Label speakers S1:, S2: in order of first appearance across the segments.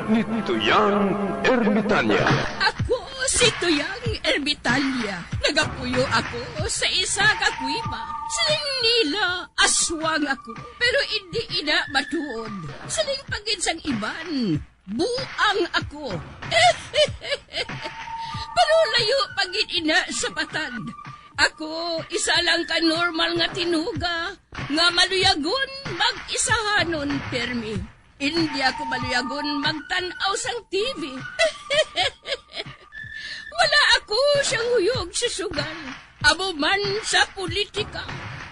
S1: ni Tuyang Ermitanya.
S2: Ako si Tuyang Ermitanya. Nagapuyo ako sa isa ka kuiba. Siling nila, aswang ako. Pero hindi ina matuod. Siling pagin sang iban, buang ako. Pero layo pagin ina sa patad. Ako, isa lang ka normal nga tinuga, nga maluyagon mag-isahanon, permi. Hindi ako maluyagon magtanaw sang TV. Wala ako siyang huyog sa sugal, amo man sa politika.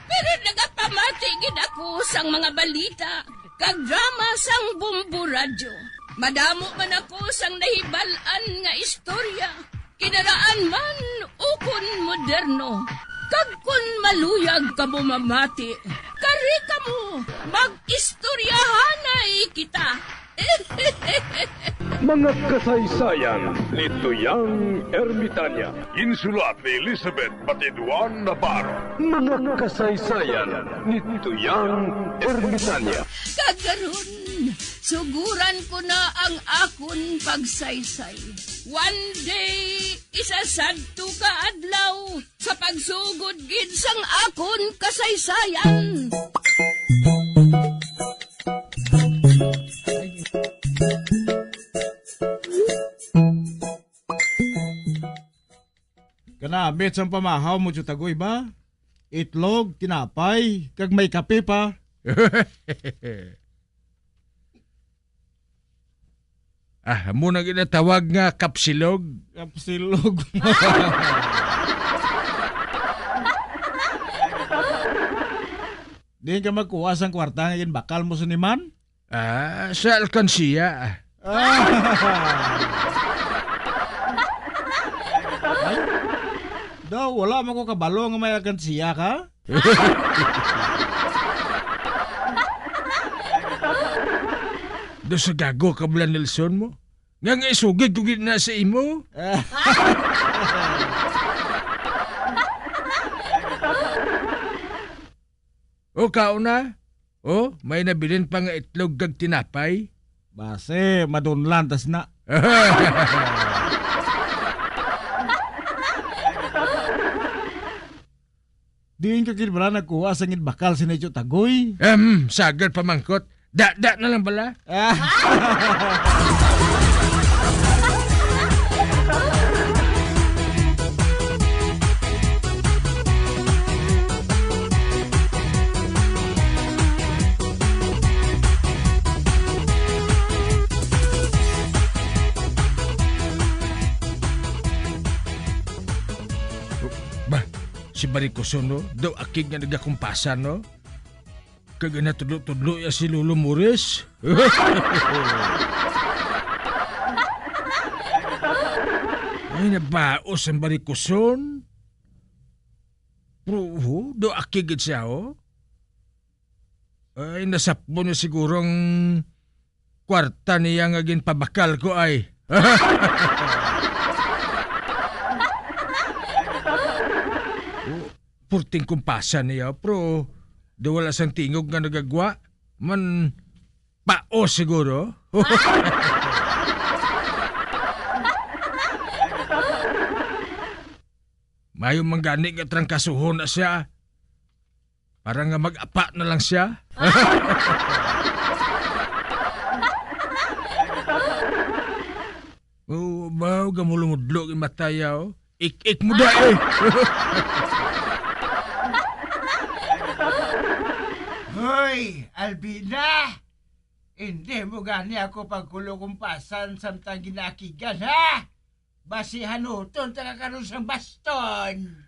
S2: Pero nagapamatagin ako sang mga balita, kag drama sang Bumbu Radyo. Madamo man ako sang nahibalan nga istorya, kinaraan man ukon moderno. Kag kun maluyag ka mo mamati, kari ka mo, mag-istoryahanay kita.
S1: Mga kasaysayan ni Tuyang Ermitanya. Insulat ni Elizabeth Batiduan Navarro. Mga kasaysayan ni Tuyang Ermitanya.
S2: Kagaron, suguran ko na ang akon pagsaysay. One day, isasadto ka adlaw sa pagsugod gid sang akon kasaysayan.
S3: Kanabit sang pamahaw mo tagoy ba? Itlog, tinapay, kag may kape pa.
S4: Muna ginatawag nga kapsilog.
S3: Kapsilog. Di ka magkuha sang kwarta ngayon bakal mo suniman?
S4: Sa alkansiya.
S3: Daw, wala mo ko kabalo nga may alkansiya ka?
S4: Do sa gago ka bala Nelson mo? Nga isugid ko gid na sa imo. O kauna? O, may nabilin pa nga itlog kag tinapay?
S3: Base, madunlan tas na. Diin ka kinbala nagkuha sa ngin bakal sinedyo tagoy.
S4: Sagad pamangkot. Da na lang bala. Si Barikoson, no? Daw akig nga nagakumpasan, no? Kaga na tudlo-tudlo ya si Lolo Morris. Ay, nabaos ang Barikoson. Pero, daw akig siya, oh? Ay, nasapon niya sigurong kwarta niya nga ginpabakal ko, ay. Purting kumpasan niya, pero di wala sang tingog nga nagagwa. Man, pao siguro. Mayo manggani nga trangkasuhon na siya. Para nga mag-apa na lang siya. Oh, baw, gamulumudlo yung matayaw. Ik-ik mo da eh.
S5: Hoy, Albina! Hindi mo gani ako pagkulukumpasan samtang ginakigan, ha? Basihan uton, taga karon sang baston.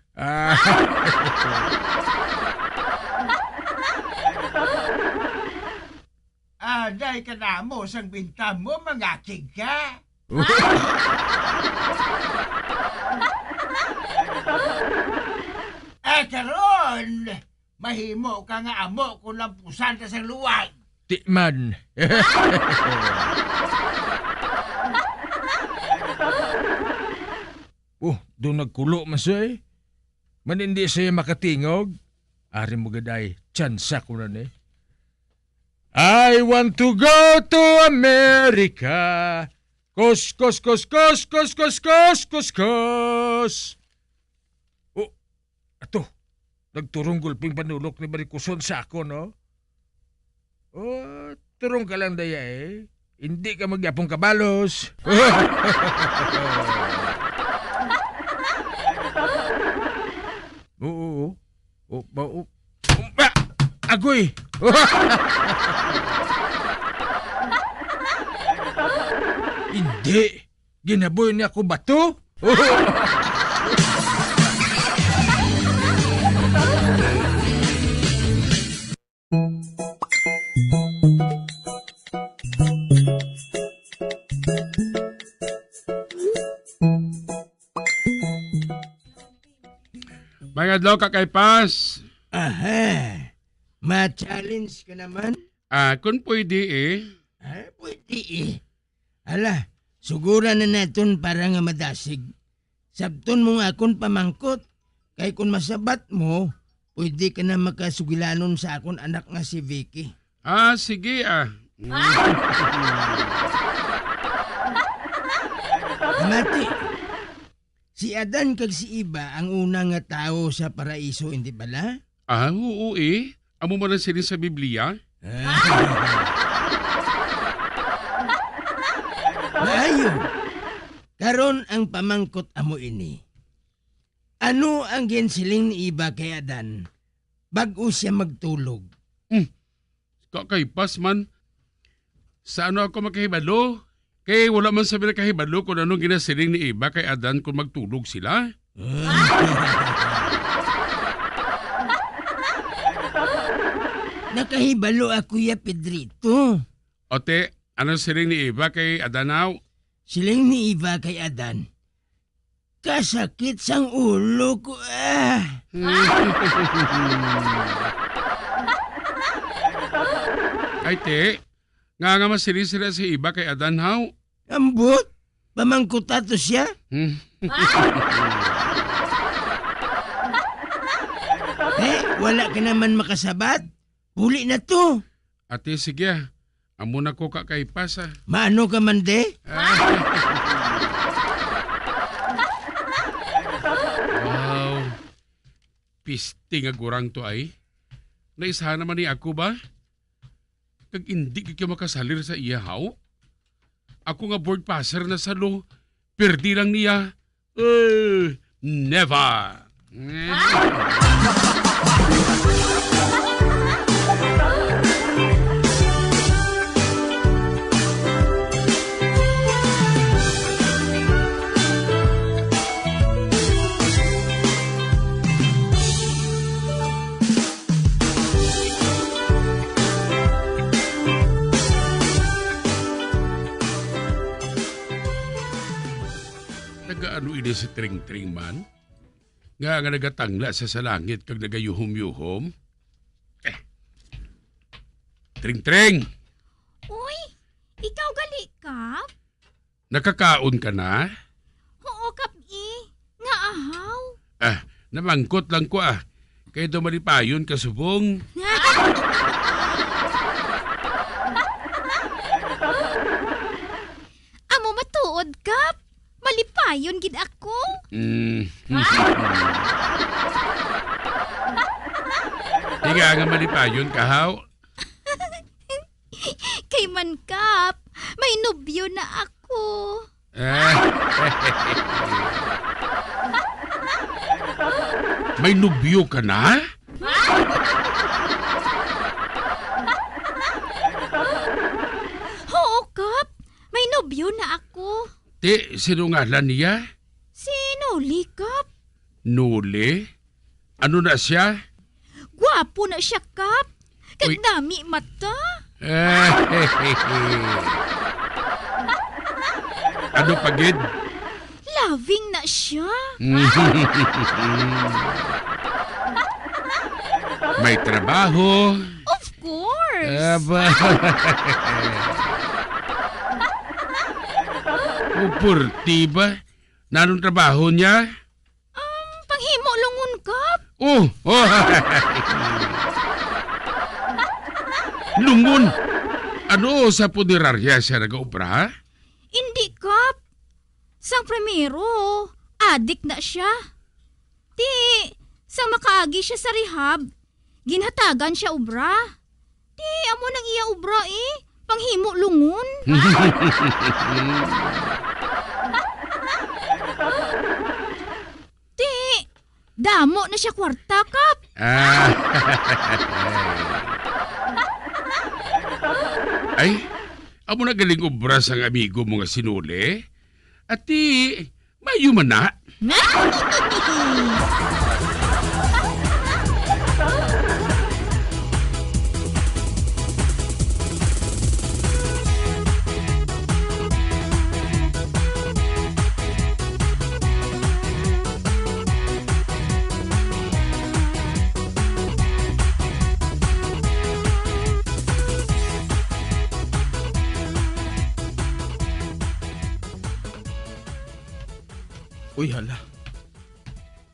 S5: Day ka na mo sang binta mo, mangakig ka. Karon! Mahimo ka nga amo kung lampusan ka sa luwag.
S4: Tikman. Doon nagkulo man siya eh. Man hindi siya makatingog. Ari mo gaday, tsansa ko na eh. I want to go to America. Kos, kos, kos, kos, kos, kos, kos, kos, kos. Oh, ato. Nagturunggol ping panulok ni Marikuson sa ako, no? Oh, turong ka lang daya eh. Hindi ka magyapong kabalos. Oo. Agoy! Hindi. Ginaboy niya ako bato.
S6: Mga adlaw ka kay Pas.
S5: Aha. Ma-challenge ka naman?
S6: Kung pwede eh.
S5: Pwede eh. Ala, sugura na naton para nga madasig. Sabton mo nga akon pamangkot. Kay kung masabat mo, pwede ka na makasugilanon sa akon anak nga si Vicky.
S6: Sige
S5: Amati, si Adan kag si Iba ang una nga tao sa paraiso, hindi bala?
S6: Oo eh. Amo mo na sila sa Biblia?
S5: Maayo. Karon ang pamangkot amo ini. Ano ang ginsiling ni Iba kay Adan bago siya magtulog?
S6: Kay Pas man. Sa ano ako makahibalo? Kay wala man sabi na kahibalo kung anong ginasiling ni Iba kay Adan kung magtulog sila.
S5: Nakahibalo ako ya Pedrito.
S6: Ote, anong siling ni Iba kay Adanaw?
S5: Siling ni Iba kay Adan. Kasakit sang ulo ko
S6: Ay te, nga masiling sila si Iba kay Adanaw.
S5: Ambot, pamangkutato siya. Wala ka naman makasabat. Puli na to.
S6: Ate, sige. Amo na ko ka kay Pas
S5: Maano ka man de?
S6: Wow. Pisti nga gurang to ay. Naisahan naman ni ako ba? Kag hindi ka makasalir sa iya haw? Ako nga board passer na sa lo. Perdi lang niya. Never. Nagaano ini si Tring-Tring man? Nga nagatangla sa salangit kag nagayuhom-yuhom? Tring-Tring!
S7: Uy, ikaw gali kap?
S6: Nakakaon ka na?
S7: Oo kap nga ahaw.
S6: Namangkot lang ko Kaya dumalipayon ka subong.
S7: Amo matuod kap? Malipayon gid ako?
S6: Tiga nga malipayon ka haw.
S7: Kay man kap, may nobyo na ako.
S6: May nubyo ka na?
S7: Oo kap, may nobyo na ako.
S6: Sinungalan niya?
S7: Sinuli kap?
S6: Nuli? Ano na siya?
S7: Gwapo na siya kap.
S6: Uy.
S7: Kagdami mata.
S6: Ano pagid?
S7: Loving na siya.
S6: May trabaho.
S7: Of course.
S6: Pupurti ba? Nanong trabaho niya?
S7: Panghimo lungon kap.
S6: Lungon! Ano sa punerarya siya nag-obra?
S7: Hindi, Kap. Sang primero, adik na siya. Ti, sang makaagi siya sa rehab, ginhatagan siya obra. Ti, amo nang iya obra panghimo lungon. Ti, damo na siya kwarta, Kap.
S6: Ay, amo na galing obra sa amigo mo nga sinuli? At ti, mayo man na.
S5: Uy, hala.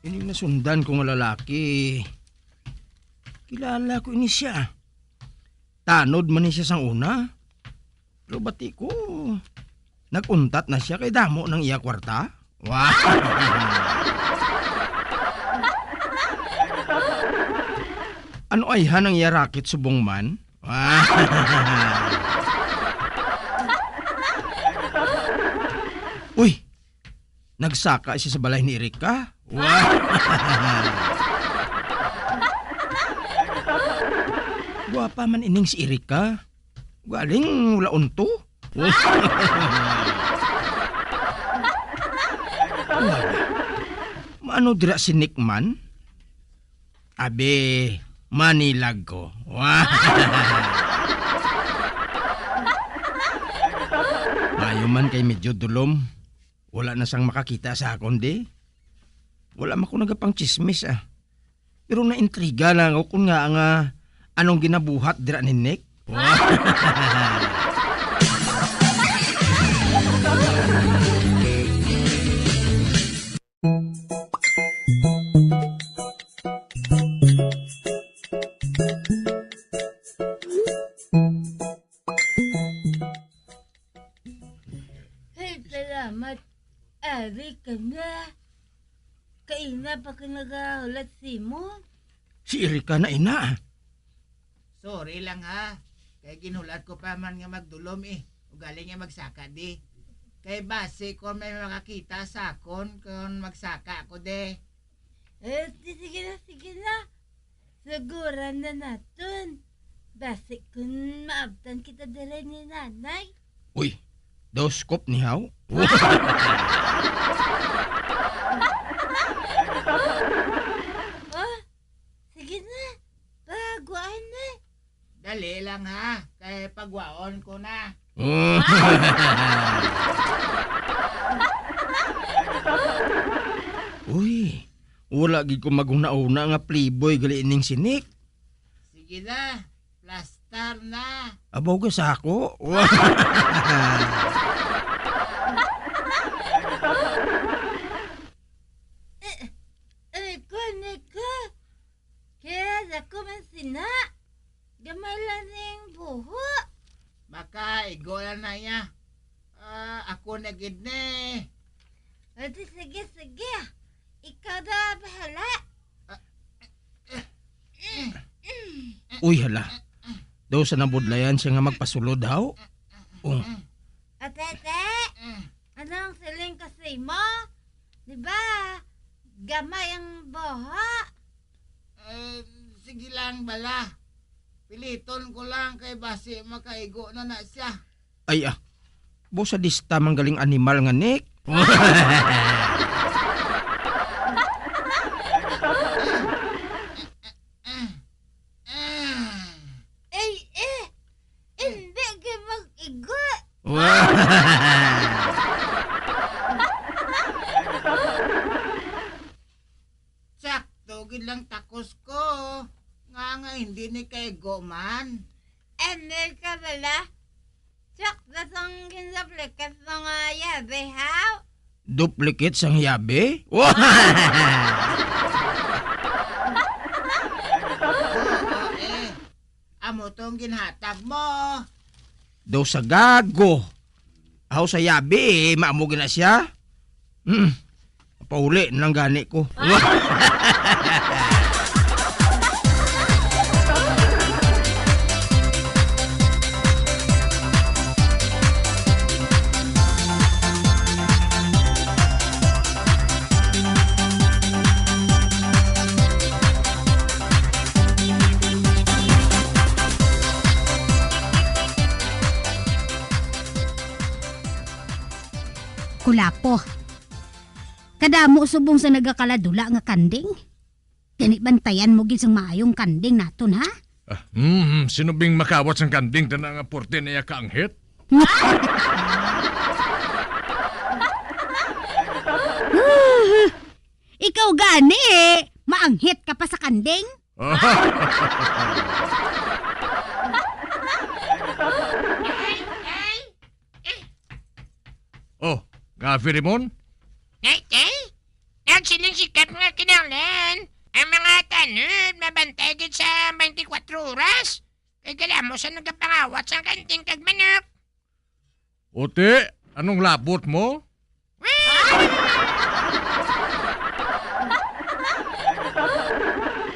S5: Ini nasundan ko nga lalaki. Kilala ko ini siya. Tanod man ni siya sang una. Pero bati ko, naguntat na siya kay damo ng iya kwarta. Wow! Ano ay hanang iya rakit subong man? Wow! Uy! Nagsaka siya sa balay ni Erika? Wow! Guwapa man ining si Erika. Galing wala unto. Maano dira si Nick man? Abe, manilag ko. Wow! Mayo man kay medyo dulom. Wala na sang makakita sa akon, di. Wala man ko nagapang chismis, Pero naintriga lang ako kung nga anong ginabuhat dira ni Nick.
S8: Hey, salamat. Ari ka na. Kaina pa ka nagahulat si mo.
S5: Si Erika na ina.
S9: Sorry lang ha. Kaya ginulat ko pa man nga magdulom Ugaling nga magsaka di. Kay base kung may makakita sa akon kung magsaka ako de.
S8: Sige na. Siguran na natin. Base kung maabtan kita dala ni nanay.
S5: Uy, doskop ni Haw.
S8: Sige na. Paguan na.
S9: Dali lang ha. Kay pagwaon ko na.
S5: Uy, wala gid ko maguna-una nga playboy gali ining si Nick.
S9: Sige na. Plaster na.
S5: Abaw ka sa ako.
S8: Nika. Kaya ako man sina. Gamalan ng buho.
S9: Baka igolan na niya. Ako na gid ne.
S8: Sige. Ikaw na bahala.
S5: Uy, hala. Daw sa nabudlayan siya nga magpasulod haw.
S8: Ate, anong siling kasi mo? Diba? Gamay ang buho.
S9: Sige lang bala. Piliton ko lang kay base makaigo na siya.
S5: Ay bo sa dista manggaling animal nga Nick.
S8: Hindi ka mag-igo.
S9: Sakto gid lang takos ko. Nga hindi ni kaigo man.
S8: Ano ka bala? Chak na sang kinsaplikat mga yabe, how?
S5: Duplicate sang yabe?
S9: Amo tong akong ginhatag mo.
S5: Daw sa gago. Aw sa yabi, maamugin na siya. Pauli nang gani ko.
S10: Kulapo. Kadamo subong sa nagakaladula nga kanding. Kani bantayan mo gid sang maayong kanding naton ha?
S4: Sinubing makawat sang kanding na nga porte na kaanghit?
S10: Ikaw gani maanghit ka pa sa kanding?
S4: Oh, nga Firimon?
S11: Nay, nagsiling sikat nga kinahanglan. Ang mga tanod, mabantay gid sa 24 oras. Kay galamo sa nagapangawat sa kanting kag manok.
S4: Ote, anong labot mo?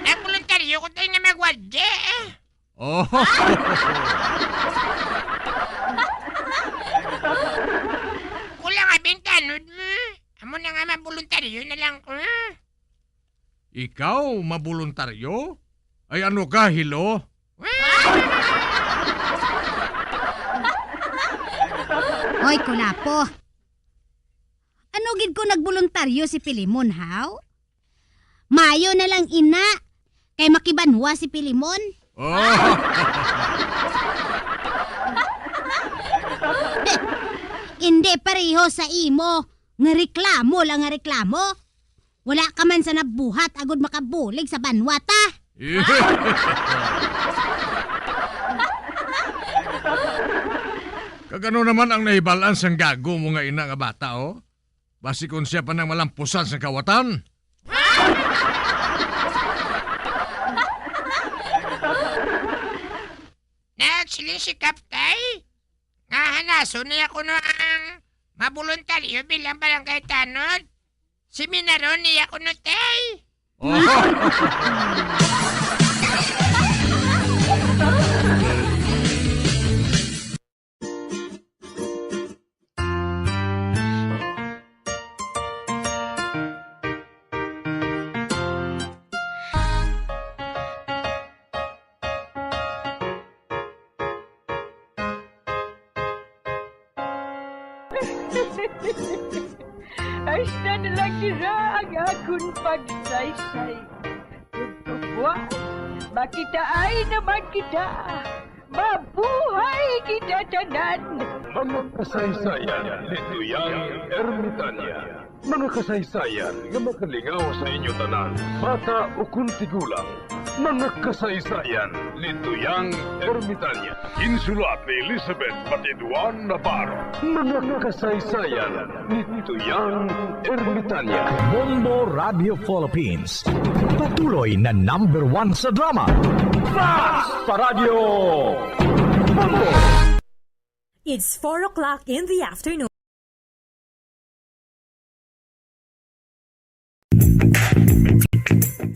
S11: Ang voluntaryo ko tayo nga magwadya.
S4: Oh.
S11: Kulang abing tanod mo. Amo na nga maboluntaryo na lang ko.
S4: Ikaw, mabuluntaryo? Ay ano ka, Hilo?
S10: Hoy, Kulapo. Ano gid ko nagboluntaryo si Pilimon, haw? Mayo na lang ina. Kay makibanwa si Pilimon.
S4: Oh.
S10: Hindi pareho sa imo. Nga reklamo lang nga reklamo. Wala ka man sa nabuhat agud makabulig sa banwata.
S4: Kagano naman ang nahibalan sang gago mo nga ina nga bata, oh? Basi kung siya pa nang malampusan sa kawatan.
S11: Nagsiling si Kaptay. Nga hanaso niya ko no ang mabuluntaryo bilang barangay tanod. Seminaro niya ko no tay.
S4: Oh.
S12: Ay na lang nila ang akong pagsaysay. Pagpabuan, makita ay naman kita. Mabuhay kita tanan.
S1: Mga kasaysayan ni Tuyang Ermitanya. Mga kasaysayan nga makalingaw sa inyo tanan, bata o kuntigulang. Mga kasaysayan ni Tuyang Ermitanya. Insulat ni Elizabeth Batiduan Navarro. Mga kasaysayan ni Tuyang Ermitanya.
S13: Bombo Radio Philippines. Patuloy na #1 sa drama.
S1: Fast sa radyo! Bombo!
S14: It's 4 o'clock in the afternoon.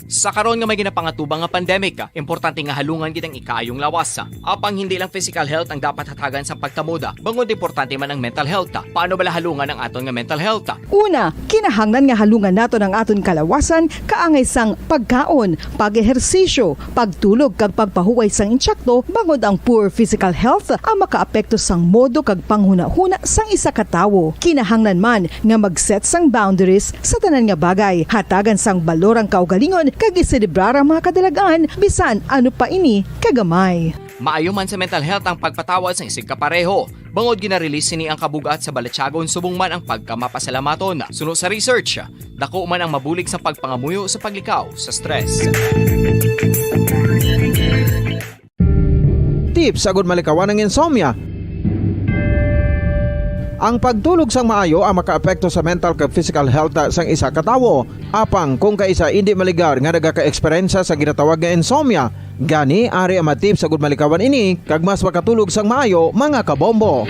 S15: Sa karon nga may ginapangatubang nga pandemic, importante nga halungan kitang ikayong lawas. Apang hindi lang physical health ang dapat hatagan sa pagtamuda, bangod importante man ang mental health. Paano bala halungan ang aton nga mental health?
S16: Una, kinahanglan nga halungan nato ang aton kalawasan kaangay sang pagkaon, pag-ehersisyo, pagtulog kag pagpahuway sang insyakto, bangod ang poor physical health ang makaapekto sang modo kag panghuna-huna sang isa ka tawo. Kinahanglan man nga mag-set sang boundaries sa tanan nga bagay, hatagan sang balorang kaugalingon kag iselebrar ang mga kadalagaan bisan ano pa ini kagamay.
S15: Maayo man sa mental health ang pagpatawad sa isig kapareho. Bangod ginarelease ni ang kabugat sa Balatyagon subong man ang pagkamapasalamaton. Sunod sa research, dako man ang mabulig sa pagpangamuyo sa paglikaw sa stress.
S17: Tips agud malikawan ng insomnia. Ang pagtulog sang maayo ang makaapekto sa mental kag physical health sang isa ka tawo. Apang kung kaisa hindi maligar nga nagaka-eksperyensya sa ginatawag nga insomnia, Gani ari ang matip sa good malikawan ini kag mas makatulog sang maayo mga kabombo.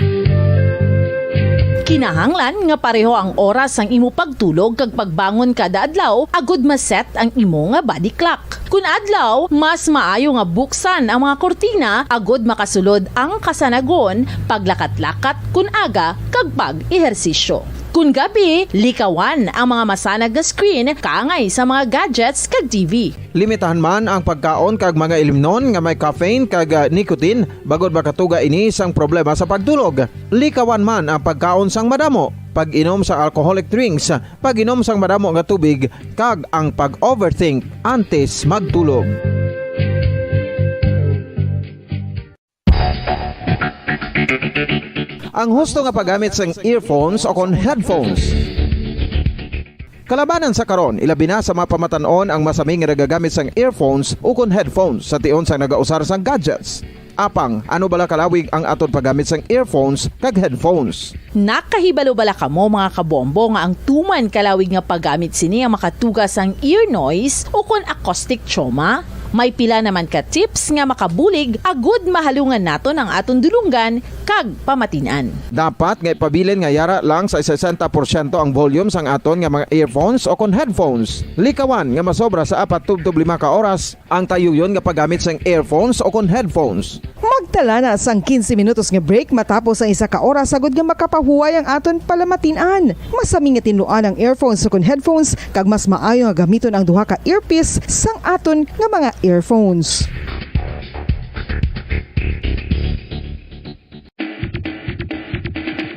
S18: Kinahanglan nga pareho ang oras ang imo pagtulog kag pagbangon kada adlaw agud maset ang imo nga body clock. Kun adlaw, mas maayo nga buksan ang mga kortina agud makasulod ang kasanagon paglakat-lakat kun aga kag pag-ehersisyo. Kun gabi, likawan ang mga masanag na screen kaangay sa mga gadgets kag TV.
S17: Limitahan man ang pagkaon kag mga ilimnon nga may caffeine kag nicotine bagod makatuga ini sang problema sa pagtulog. Likawan man ang pagkaon sang madamo, pag-inom sa alcoholic drinks, pag-inom sang madamo nga tubig kag ang pag-overthink antes magtulog. Ang husto nga paggamit sang earphones o kon headphones. Kalabanan sa karon, ilabi na sa mga pamatanon ang masami nga nagagamit sang earphones o kon headphones sa tion sang nagausar sang gadgets. Apang, ano bala kalawig ang aton paggamit sang earphones kag headphones?
S18: Nakahibalo bala kamo mga kabombo nga ang tuman kalawig nga paggamit sini ang makatugas ang ear noise o kon acoustic trauma? May pila naman ka tips nga makabulig agud mahalungan naton ang aton dulunggan kag pamatinan.
S17: Dapat nga ipabilin nga yara lang sa 60% ang volume sang aton nga mga earphones o kon headphones. Likawan nga masobra sa 4-5 ka oras ang tayuyon nga paggamit sang earphones o kon headphones.
S16: Magtala na sang 15 minutos nga break matapos ang 1 ka oras sagud nga makapahuway ang aton palamatinan. Masami nga tinuan ang earphones o kon headphones kag mas maayo nga gamiton ang duha ka earpiece sang aton nga mga earphones.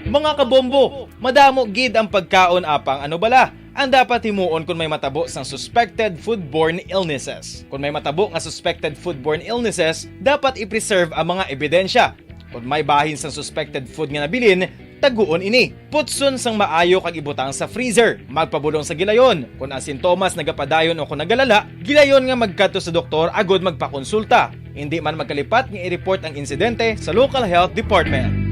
S19: Mga kabombo, madamo gid ang pagkaon apang ano bala ang dapat himuon kung may matabo sang suspected foodborne illnesses. Kung may matabo nga suspected foodborne illnesses, dapat i-preserve ang mga ebidensya. Kung may bahin sang suspected food nga nabilin, taguon ini. Putson sang maayo kag ibutang sa freezer. Magpabulong sa gilayon. Kung ang sintomas nagapadayon o kung nagalala, gilayon nga magkadto sa doktor agud magpakonsulta. Hindi man magkalipat nga i-report ang insidente sa local health department.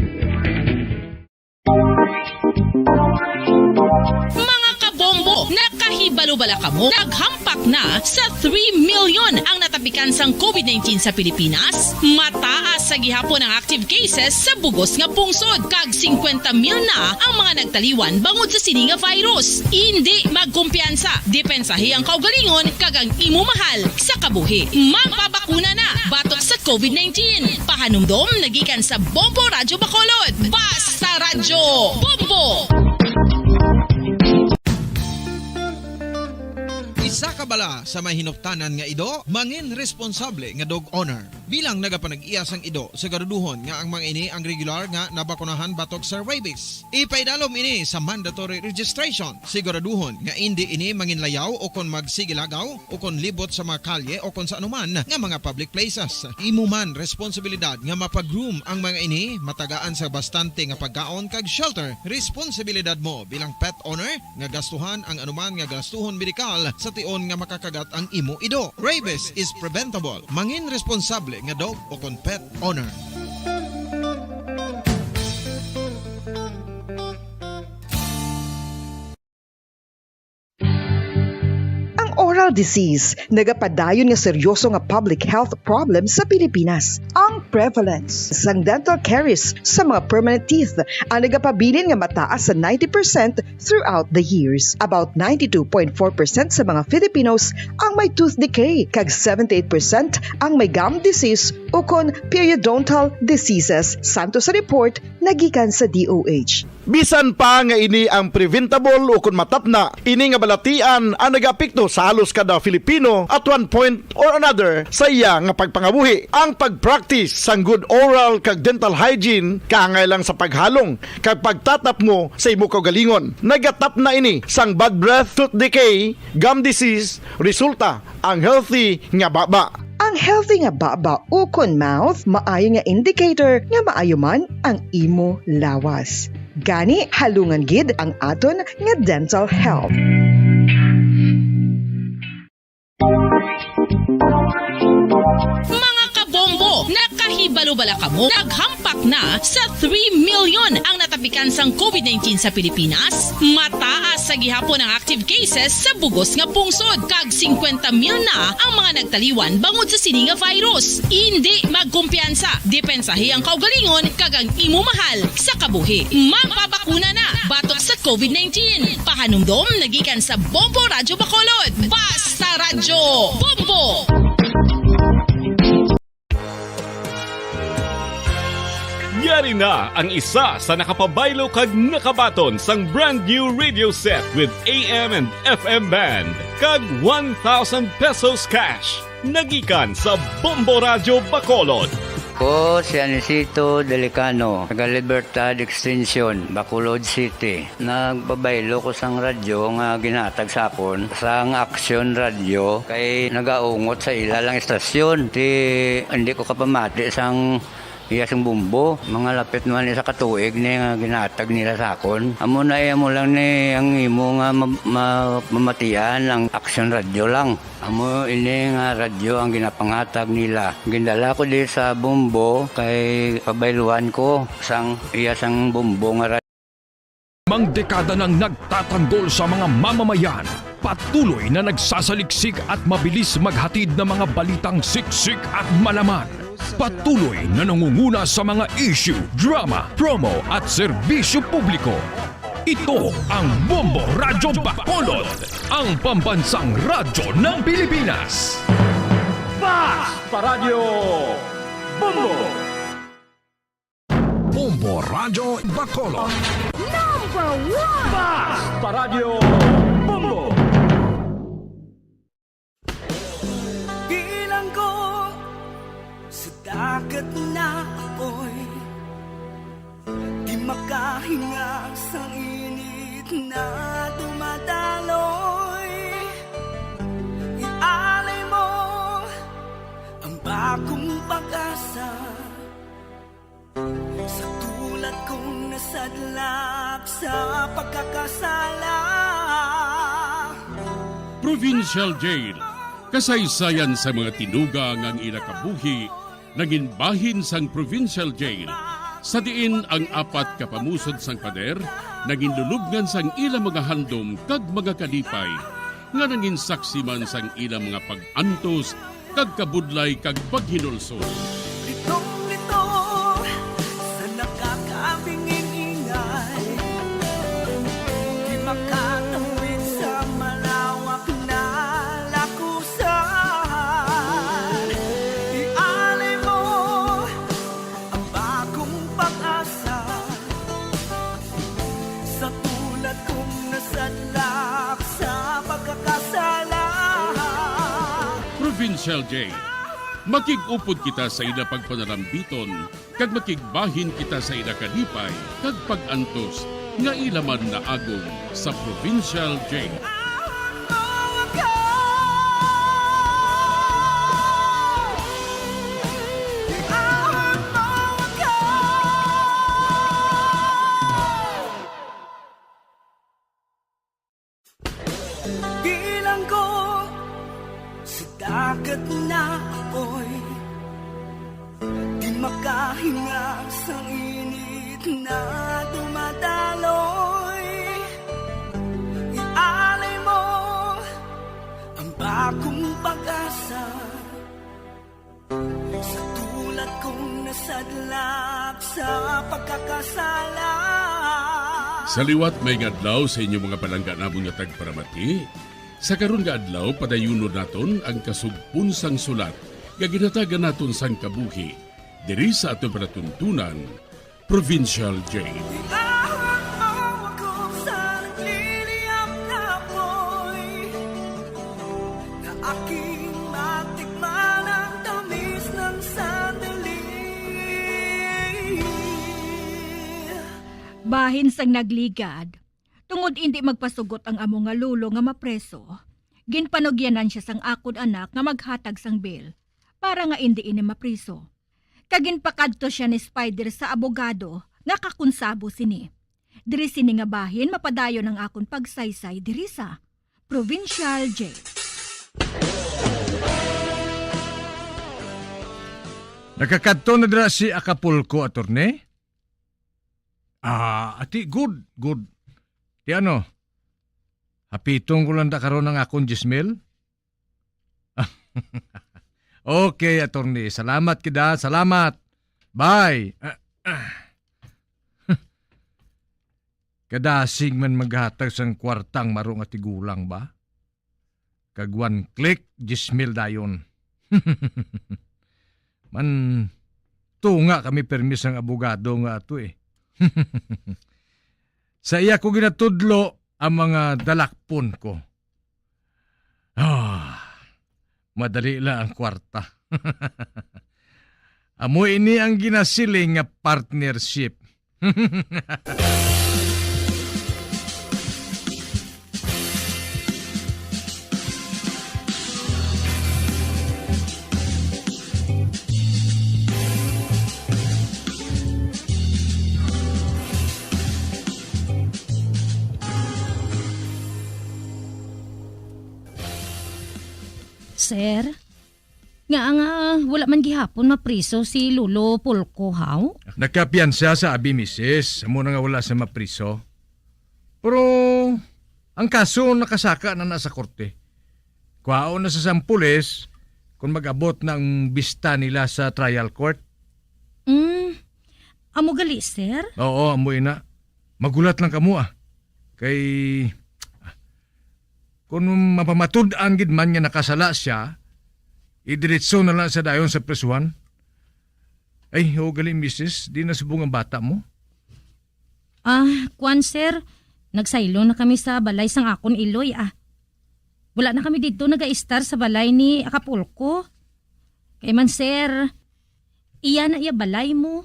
S2: Mga kabombo, nakahibalo-bala kamo. Naghampak na sa 3 million ang natapikan sang COVID-19 sa Pilipinas. Mataas sa gihapon ang active cases sa bugos nga pungsod. Kag 50 mil na ang mga nagtaliwan bangod sa sini nga virus. Hindi magkumpiyansa. Depensahi ang kaugalingon kag ang imo mahal sa kabuhi. Magpabakuna na batok sa COVID-19. Pahanumdom nagikan sa Bombo Radyo Bacolod. Basta Radyo Bombo!
S17: Isa ka bala sa may hinuptanan nga ido, mangin responsable nga dog owner. Bilang nagapanag-iyas ang ido, siguraduhon nga ang mga ini ang regular nga nabakunahan batok sa rabies. Ipaidalom ini sa mandatory registration. Siguraduhon nga hindi ini manginlayaw o kon magsigilagaw o kon libot sa mga kalye o kon sa anuman nga mga public places. Imo man responsibilidad nga mapag-groom ang mga ini, matagaan sa bastante nga pagkaon kag shelter. Responsibilidad mo bilang pet owner nga gastuhan ang anuman nga gastuhon medikal sa tion nga makakagat ang imo ido. Rabies is preventable. Mangin responsable nga dog o kon pet owner.
S16: Oral disease, nagapadayon nga seryoso nga public health problem sa Pilipinas. Ang prevalence sang dental caries sa mga permanent teeth ang nagapabilin nga mataas sa 90% throughout the years. About 92.4% sa mga Filipinos ang may tooth decay, kag 78% ang may gum disease o kon periodontal diseases, santo sa report nagikan sa DOH.
S1: Bisan pa nga ini ang preventable o kung matapna, ini nga balatian ang nag-apekto sa halos kada Filipino at one point or another sa iya nga pagpangabuhi. Ang pag-practice sang good oral kag dental hygiene kaangay lang sa paghalong kag pagtatap mo sa imo kaugalingon. Nagatap na ini sang bad breath, tooth decay, gum disease, resulta ang healthy nga baba.
S16: Ang healthy nga baba o kon mouth, maayo nga indicator nga maayo man ang imo lawas. Gani halungan gid ang aton nga dental health.
S2: Mga kabombo, nakahibalo-bala kamo.
S20: mo, naghampak na sa 3 million ang natapikan sang COVID-19 sa Pilipinas. Mataas sa gihapon ang active cases sa bugos nga pungsod. Kag 50 mil na ang mga nagtaliwan bangod sa sini nga virus. Hindi magkumpiyansa. Depensahi ang kaugalingon kag ang imo mahal sa kabuhi. Magpabakuna na batok sa COVID-19. Pahanumdom nagikan sa Bombo Radyo Bacolod. Basta Radyo Bombo!
S21: Yari na ang isa sa nakapabaylo kag nakabaton sang brand new radio set with AM and FM band kag 1,000 pesos cash. Nagikan sa Bombo Radyo Bacolod.
S22: Ko si Anisito Delicano, taga Libertad Extension, Bacolod City. Nagbabaylo ko sang radyo nga ginatag sapon sang Action Radio kay nagaungot sa ilalang estasyon. Hindi ko kapamati sang iyasang bumbo, mga lapit naman sa katuig ni nga ginatag nila sakon. Amo na mo lang ni ang imo nga mamatian ang Action Radio lang. Amo ini nga radyo ang ginapangatag nila. Gindala ko di sa bumbo kay pabayluan ko sang iyasang bumbo nga radyo.
S23: Mang dekada nang nagtatanggol sa mga mamamayan, patuloy na nagsasaliksik at mabilis maghatid ng mga balitang siksik at malaman. Patuloy na nangunguna sa mga issue, drama, promo at serbisyo publiko. Ito ang Bombo Radyo Bacolod, ang pambansang radyo ng Pilipinas.
S13: Basta Radio Bombo! Bombo Radyo Bacolod.
S14: Number 1!
S13: Basta Radio Bombo!
S24: Bilang ko sa dagat na apoy, di makahinga sa init na dumadaloy. Ialay mo ang bagong pag-asa sa tulad kong nasadlak sa pagkakasala.
S6: Provincial Jail. Kasaysayan sa mga tinugang ang ilakabuhi naging bahin sang Provincial Jail. Sa diin ang apat kapamusod sang pader naging lulubngan sang ilang mga handom kag mga kalipay nga naging saksi man sang ilang mga pag-antos kag kabudlay kag paghinulsol.
S24: Litong-lito sa nakakabingin ingay, di makatawid sa malawak na lakusan. Ialay mo ang bagong pag-asa sa tulad kong nasadlak sa pagkakasala.
S6: Provincial Jail. Makig-upod kita sa ila pagpanarambiton, kag makigbahin kita sa ila kalipay, kag pag-antos, nga ilaman na agong sa Provincial Jail.
S24: Bilang ko sa dagat na apoy, di makahinga sa init na dumadaloy. Ialay mo ang bagong pag-asa sa tulad kong nasadlak sa pagkakasala.
S6: Sa liwat may adlaw sa inyong mga palangganabong nga tagparamati, sa karon nga adlaw padayunon naton ang kasugpon sang sulat nga ginatagan naton sang kabuhi diri sa aton panatuntunan, Provincial Jail.
S24: Aking matikman ang tamis ng sandali.
S7: Bahin sang nagligad, tungod hindi magpasugot ang amo nga lulo nga mapreso, ginpanugyanan siya sang akon anak nga maghatag sang bail para nga hindi ini mapriso. Kaginpakadto siya ni Spider sa abogado nga kakunsabo sini. Diri sini nga bahin mapadayon ang akon pagsaysay diri sa Provincial Jail.
S4: Nakakadto na dira si Acapulco, attorney? Ati, good. Ti ano? Hapitong ko lang da karon ng akong 10,000? Okay, attorney. Salamat kida. Salamat. Bye. Kadasig man maghatag sang kwartang marong at tigulang ba? Kag one click, 10,000 dayon. Man, tunga kami permis ang abogado nga ato eh. Sa iya ko ginatudlo ang mga dalakpon ko. Madali lang ang kwarta. Amo ini ang ginasiling nga partnership.
S7: Sir, nga wala man gihapon mapriso si Lolo Pulko, haw?
S4: Nakapiyansa sa abi, misis. Amo na nga wala sa mapriso. Pero, ang kaso nakasaka na nasa korte. Kuwao na sa sampules kung mag-abot ng bista nila sa trial court.
S7: Amo gali, sir?
S4: Oo, amo ina. Magulat lang kamo Kay... Kung mapamatud-an gid man nga nakasala siya, idiretso na lang sa dayon sa presuhan. Ay, gali, misis, di nasubong ang bata mo?
S7: Kwan, sir. Nagsaylo na kami sa balay sang akon iloy, Wala na kami dito nag-a-star sa balay ni Acapulco. Kay man, sir, iya na iya balay mo.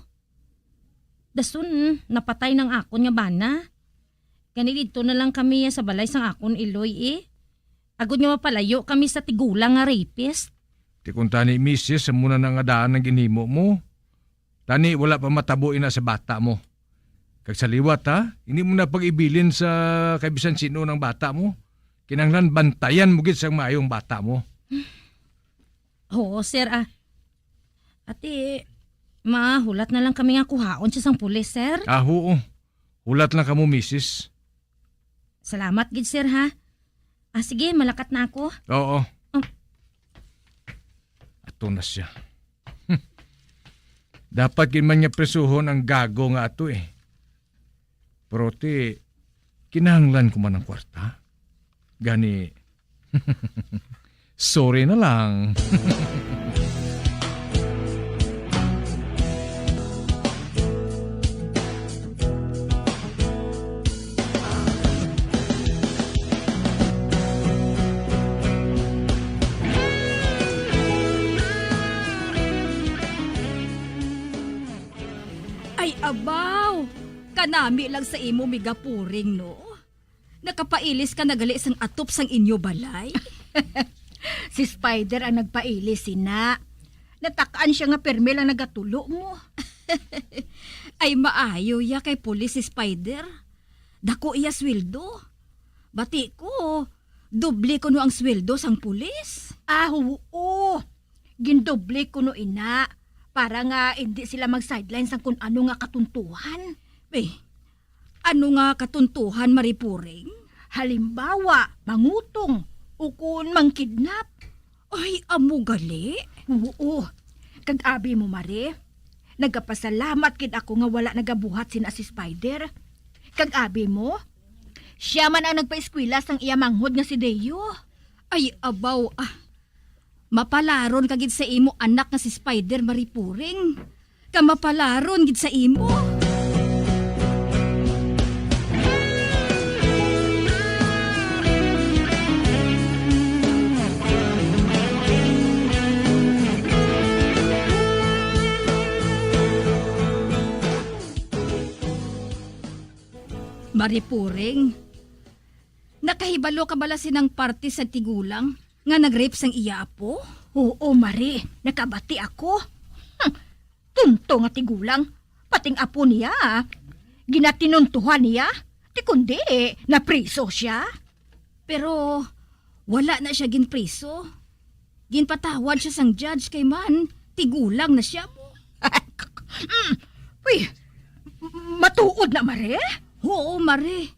S7: Dasun, napatay ng akon nga bana. Gani dito na lang kami sa balay sang akon iloy, Agod nga mapalayo kami sa tigulang nga rapist.
S4: Ti kung tani, misis, muna na nga daan ng ginhimo mo. Tani, wala pa matabo ina sa bata mo. Kag sa liwat, hindi mo na pag-ibilin sa kaibisan sino ng bata mo. Kinanglan bantayan mo gid sang maayong bata mo.
S7: Oo, sir, Ate, mahulat na lang kami nga kuhaon siya sang pulis, sir.
S4: Oo. Hulat lang kamo, misis.
S7: Salamat gid, sir, ha? Sige, malakat na ako.
S4: Oo. Ato na siya. Dapat gid man niya presuhon ang gago nga ato Pero kinahanglan ko man ang kwarta. Gani, sorry na lang.
S7: Abaw! Kanami lang sa imo migapuring, no? Nakapailis ka nagali sang atop sang inyo balay?
S10: Si Spider ang nagpailis, sina. Natakaan siya nga perme lang nagatulo mo.
S7: Ay maayo ya kay pulis si Spider. Dako iya sweldo. Bati ko, doble ko no ang sweldo sang pulis.
S10: Oo. Gindoble ko no ina. Para nga hindi sila mag-sideline sa kung ano nga katuntuhan.
S7: Ano nga katuntuhan, Maripuring?
S10: Halimbawa, mangutong o kung mangkidnap.
S7: Ay, amo gali?
S10: Oo. Kag abi mo, Mari. Nagapasalamat kid ako nga wala nagabuhat sina si Spider. Kag abi mo, siya man ang nagpa-eskwela sang iya manghod nga si Deyo.
S7: Ay, abaw, mapalaron ka gid sa imo anak nga si Spider, Maripuring. Kamapalaron gid sa imo. Maripuring, nakahibalo ka bala sinang party sa tigulang nga nag-rape sang iya apo?
S10: Oo, Mari. Nakabati ako. Tunto nga tigulang. Pating apo niya. Ginatinuntuhan niya. Ti kundi, napriso siya.
S7: Pero wala na siya ginpriso. Ginpatawad siya sang judge kay man. Tigulang na siya mo.
S10: Uy, matuod na, Mare?
S7: Oo, Mare.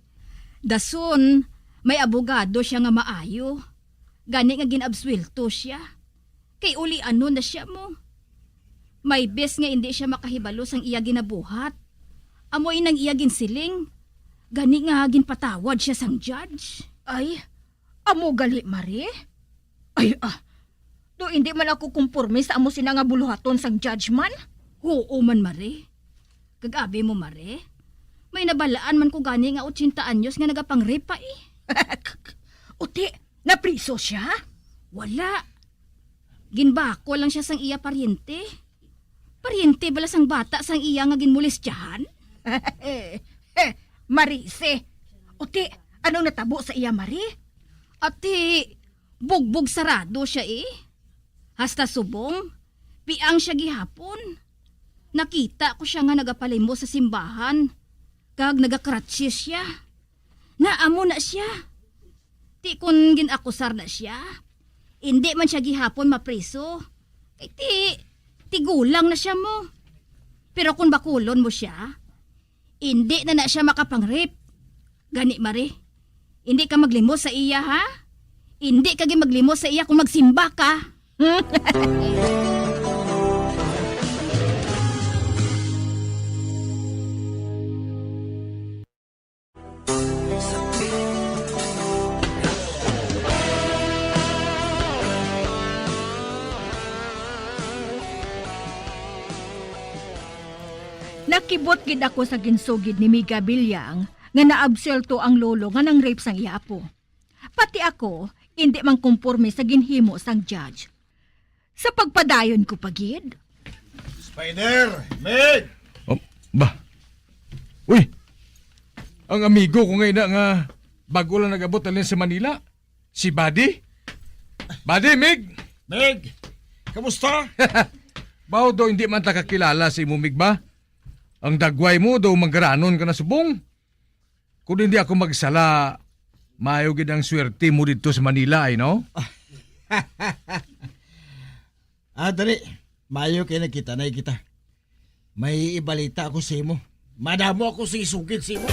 S7: Dason, may abogado siya nga maayo. Gani nga ginabswelto siya. Kay uli ano na siya mo. May bes nga hindi siya makahibalo sang iya ginabuhat. Amoy nang iya ginsiling. Gani nga ginpatawad siya sang judge.
S10: Ay, amo gali, Mare? Ay, do hindi man ako kumporme sa amo sina nga buluhaton sang judge man?
S7: Oo man, Mare. Kagabi mo, Mare. May nabalaan man ko gani nga 80 anyos nga nagapang-rape pa eh.
S10: Uti, napriso siya?
S7: Wala. Ginbako lang siya sang iya paryente. Paryente bala sang bata sang iya nga ginmolestyahan?
S10: Marise. Uti, anong natabo sa iya, Mari?
S7: Ati, bugbog sarado siya eh. Hasta subong, piang siya gihapon. Nakita ko siya nga nagapalimbo sa simbahan. Kag nagakratsis siya. Naamo na siya. Ti kun ginakusar na siya. Hindi man siya gihapon mapriso. Kay ti gulang na siya mo. Pero kung bakulon mo siya, hindi na siya makapang-rape. Gani, Mare. Hindi ka maglimos sa iya, ha? Hindi ka maglimos sa iya kung magsimba ka.
S10: Nakibot gid ako sa ginsugid ni Miga Bilyang nga naabselto ang lolo nga nang rape sang iapo. Pati ako, hindi man kumporme sa ginhimo sang judge. Sa pagpadayon ko pagid.
S4: Spider! Meg! Oh, ba? Uy! Ang amigo ko ngayon nga bago lang nag-abot alin sa Manila. Si Buddy? Buddy, Meg! Meg! Kamusta? Bao daw hindi man ta kakilala si mo, Meg ba? Ang dagway mo daw maggaranon ka na subong. Kung hindi ako magsala, mayo gid ang swerte mo dito sa Manila, ay no?
S3: Dali. Mayo kay nakita na kita. May ibalita ako sa imo. Madamo ako sa isugid sa imo.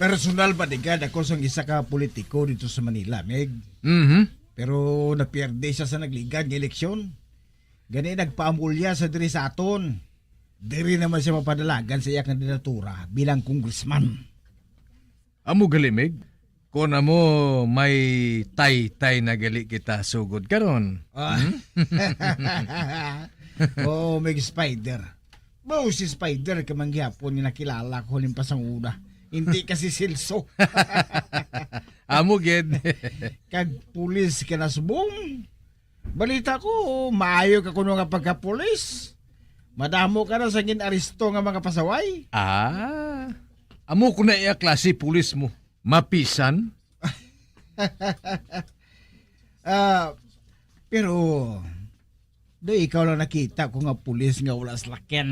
S3: Personal bodyguard ako sa isa ka politiko dito sa Manila, Meg. Pero napierde siya sa nagligan ng eleksyon. Gani nagpaamulya sa diri sa aton. Diri naman siya mapadalagan sa iya kandidatura bilang congressman.
S4: Amo gali, Meg? Kung amo may tay-tay na gali kita sugod karon.
S3: Oh, Meg Spider. Bao si Spider ka mangyapon ni nakilala ko rin pa sa una. Hindi kasi silso.
S4: Amo gid.
S3: Kag pulis ka na subong. Balita ko, maayo ka kuno nga pagka-pulis. Madamo ka na sa gin-aristo nga mga pasaway.
S4: Amo ko na iya klase pulis mo. Mapisan.
S3: Pero do ikaw lang nakita ko nga pulis nga wala sa lakyan.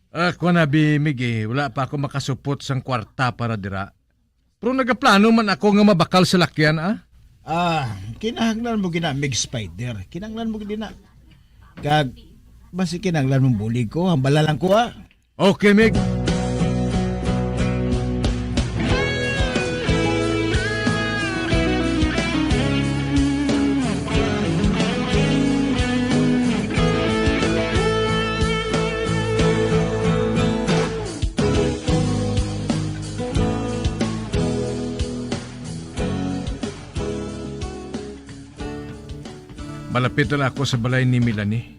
S4: Ako na Migi, wala pa ako makasupot sang kwarta para dira. Pero nagaplano man ako nga mabakal sa lakyan,
S3: kinahanglan mo ginamig Spider. Kinahanglan mo gina. Kag, basi kinahanglan mong buli ko, hambala lang ko
S4: Okay, Mig. Malapit na ako sa balay ni Milani.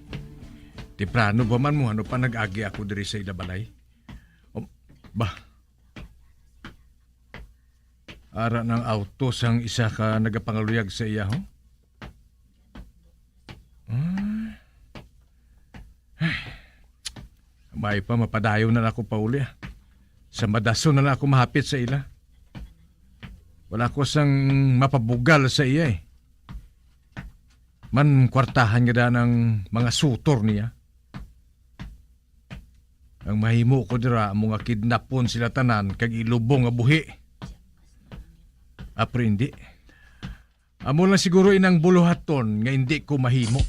S4: Tiprano ba man mo, ano pa nag-agi ako diri sa ila balay? Ara ng auto sang isa ka nagapangaluyag sa iya, ho? May pa mapadayo na ako pauli. Sa madaso na ako mahapit sa ila. Wala ko sang mapabugal sa iya Man kwartahan nga da ng mga sutor niya. Ang mahimo ko dira mga kidnapon sila tanan kag ilubong nga buhi. Apre hindi. Amo lang siguro inang buluhaton nga hindi ko mahimo.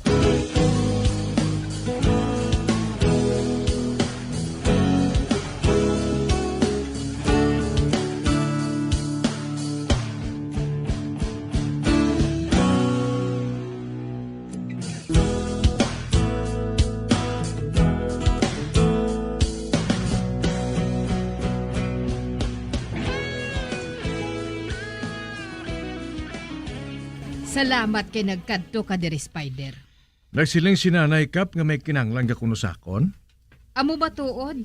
S5: Salamat kay nagkadto ka diri, Spider.
S4: Nagsiling sinanay kap nga may kinanglang ka kuno sakon?
S5: Amo ba tuod?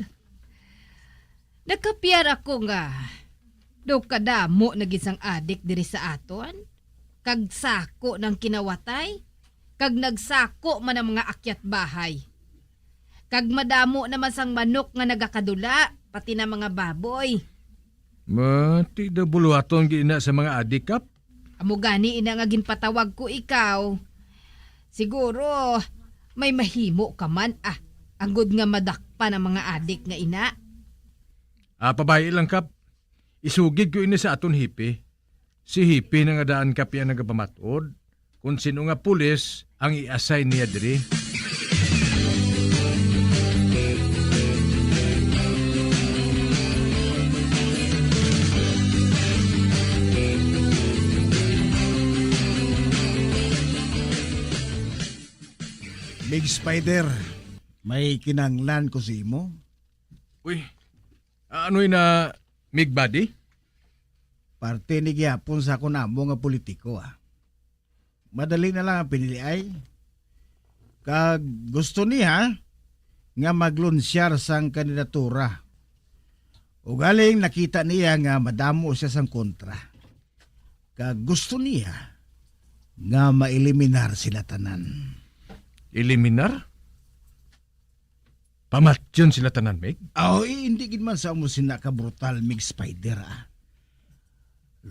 S5: Nagkapiyar ako nga. Do kadamo nagisang adik diri sa aton. Kag sako ng kinawatay. Kag nagsako man ang mga akyat bahay. Kag madamo naman sang manok nga nagakadula, pati na mga baboy.
S4: Mati da buluhaton gina sa mga adik kap?
S5: Amo gani ina nga ginpatawag ko ikaw. Siguro may mahimo ka man agud nga madakpa ng mga adik nga ina.
S4: Pabayi lang kap. Isugid ko ini sa aton hipi. Si hipi na nga daan kap yan nagapamatod. Kung sino nga pulis ang i-assign niya diri.
S3: Big Spider, may kinanglan ko si mo.
S4: Uy, ano na Mig Buddy?
S3: Parte ni gyapon sa ako namo nga politiko Madali na lang ang pinili ay. Kag gusto niya nga maglunsyar sang kandidatura. O galing nakita niya nga madamo siya sang kontra. Kag gusto niya nga maeliminar sila tanan.
S4: Eliminar? Pamatyon sila tanan, Meg?
S3: Hindi gid man sa mo sina ka brutal, Mig Spider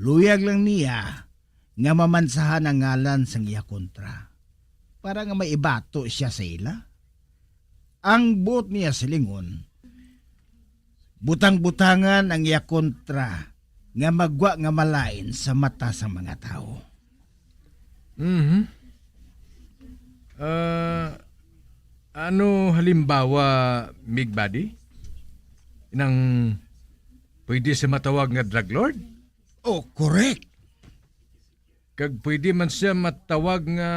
S3: Luyag lang niya nga mamansahan ang ngalan sang iya kontra. Para nga maibato siya sa ila. Ang buot niya silingon, butang-butangan ang iya kontra nga magwa nga malain sa mata sa mga tao.
S4: Ano halimbawa, Mig Buddy? Inang pwede siya matawag nga drug lord?
S3: Correct.
S4: Kag pwede man siya matawag nga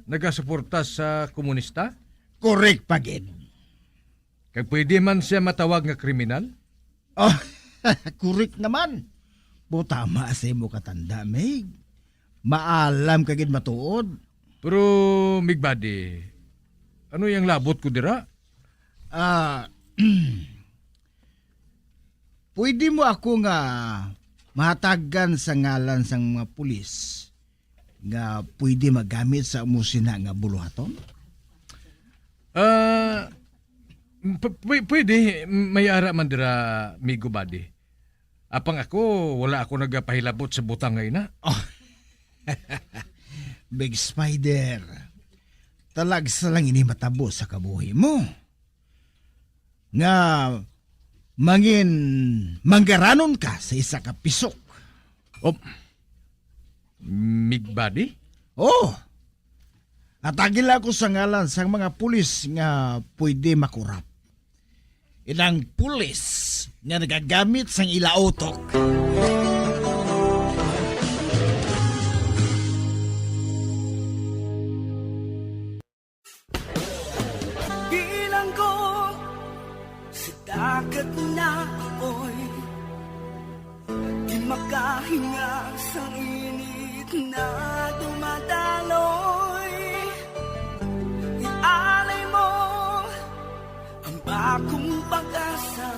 S4: nagasuporta sa komunista?
S3: Correct pagid.
S4: Kag pwede man siya matawag nga kriminal?
S3: Correct naman. Tama sa imo katanda, Meg. Maalam kagid matuod.
S4: Pero, Mig Buddy, ano yung labot ko dira?
S3: Pwede mo ako nga mahatagan sa ngalan sang mga pulis nga pwede magamit sa umusina nga buluhaton?
S4: Pwede. May ara man dira, Migo Buddy. Apang ako, wala ako nagapahilabot sa butang ngayon
S3: Big Spider, talagsa lang ini matabo sa kabuhi mo. Nga manggaranon ka sa isa ka pisok.
S4: Mig Buddy?
S3: Atagil ako sa ngalan sa mga pulis nga pwede makurap. Ilang pulis nga nagagamit sang ilautok.
S24: Bilang ko sa dagat na apoy, di makahinga sa init na dumadaloy. Ialay mo ang bagong pag-asa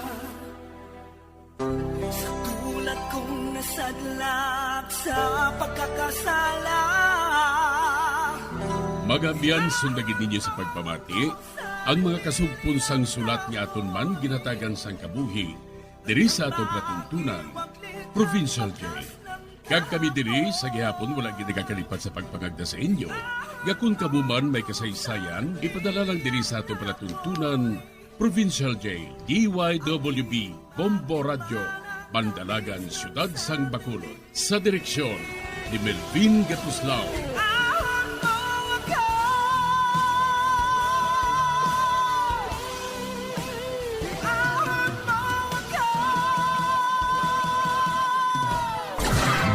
S24: sa tulad kong nasadlak sa pagkakasala.
S6: Magabiyan sundagin ninyo sa pagpamati ang mga kasugpon sang sulat ni aton man ginatagan sang kabuhi diri sa atong katuntunan, Provincial J. Kag kami diri sa gihapon wala gid nagakalipat sa pagpangagda sa inyo. Nga kung kamuman may kasaysayan, ipadala lang diri sa atong palatuntunan Provincial Jail, DYWB, Bombo Radio, Bandalagan, Siyudad Sang Bacolod. Sa direksyon ni Melvin Gatuslao.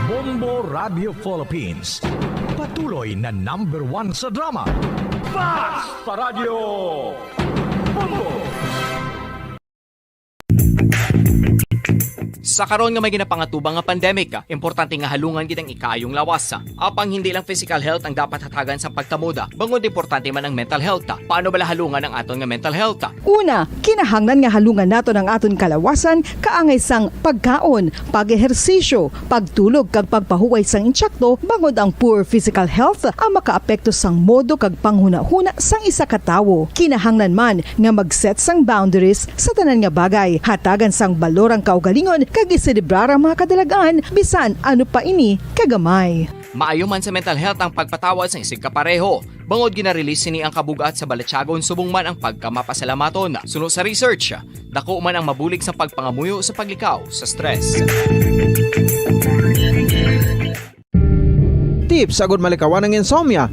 S13: Bombo Radio Philippines. Patuloy na #1 sa drama. Basta Radio Bombo!
S15: Sa karon nga may ginapangatubang nga pandemic, importante nga halungan gid ang ikayong lawas. Apang hindi lang physical health ang dapat hatagan sa pagtamuda, bangod importante man ang mental health. Paano bala halungan ang aton nga mental health?
S16: Una, kinahanglan nga halungan nato ang aton kalawasan kaangay sang pagkaon, pag-ehersisyo, pagtulog kag pagpahuway sang insyakto bangod ang poor physical health ang makaapekto sang modo kag panghuna-huna sang isa ka tawo. Kinahanglan man nga mag-set sang boundaries sa tanan nga bagay, hatagan sang balorang kaugalingon kag iselebrar ang mga kadalagaan bisan ano pa ini kagamay.
S15: Maayo man sa mental health ang pagpatawad sa isig kapareho. Bangod ginarelease ni ang kabugat sa Balatyagon subong man ang pagkamapasalamaton. Suno sa research, dako man ang mabulig sa pagpangamuyo sa paglikaw sa stress.
S8: Tips agud malikawan ng insomnia.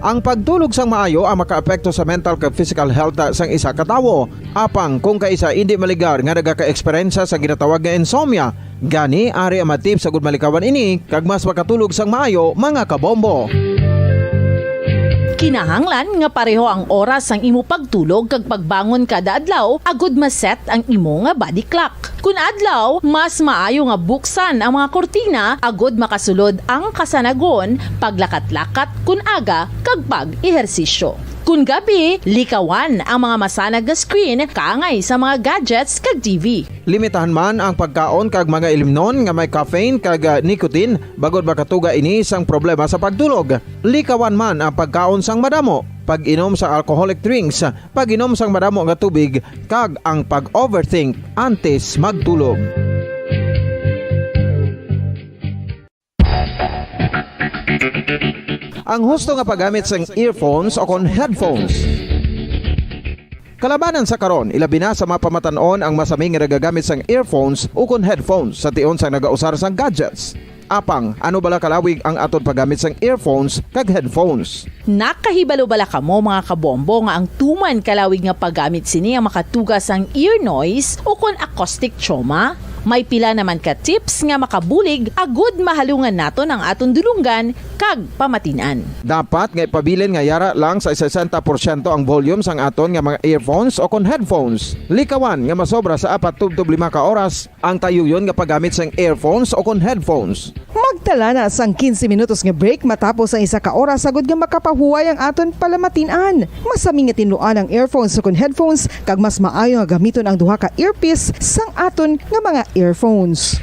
S8: Ang pagtulog sang maayo ang makaapekto sa mental kag physical health sang isa ka tawo. Apang kung kaisa hindi maligar nga nagaka-eksperyensya sa ginatawag nga insomnia, gani ari ang matip sa gud malikawan ini kag mas makatulog sang maayo mga kabombo.
S18: Kinahanglan nga pareho ang oras ang imo pagtulog kag pagbangon kada adlaw agud maset ang imo nga body clock. Kun adlaw, mas maayo nga buksan ang mga kortina agud makasulod ang kasanagon, paglakat-lakat kun aga kag pag-ehersisyo. Kun gabi, likawan ang mga masanag nga screen kaangay sa mga gadgets kag TV.
S8: Limitahan man ang pagkaon kag mga ilimnon nga may caffeine kag nicotine bagod makatuga ini sang problema sa pagtulog. Likawan man ang pagkaon sang madamo, pag-inom sa alcoholic drinks, pag-inom sang madamo nga tubig kag ang pag-overthink antes magtulog. Ang husto nga paggamit sang earphones o kon headphones. Kalabanan sa karon, ilabi na sa mapamatanon ang masami nga nagagamit sang earphones o kon headphones sa tion sang nagausar sang gadgets. Apang, ano bala kalawig ang aton paggamit sang earphones kag headphones?
S18: Nakahibalo bala kamo mga kabombo nga ang tuman kalawig nga paggamit sini ang makatugas ang ear noise o kon acoustic trauma? May pila naman ka tips nga makabulig agud mahalungan naton ang aton dulunggan kag pamatinan.
S8: Dapat nga ipabilin nga yara lang sa 60% ang volume sang aton nga mga earphones o kon headphones. Likawan nga masobra sa 4-5 ka oras ang tayuyon nga paggamit sang earphones o kon headphones.
S16: Magtala na sang 15 minutos nga break matapos ang isa ka oras agud nga makapahuway ang aton palamatinan. Masami nga tinluan ang earphones o kon headphones kag mas maayo nga gamiton ang duha ka earpiece sang aton nga mga earphones.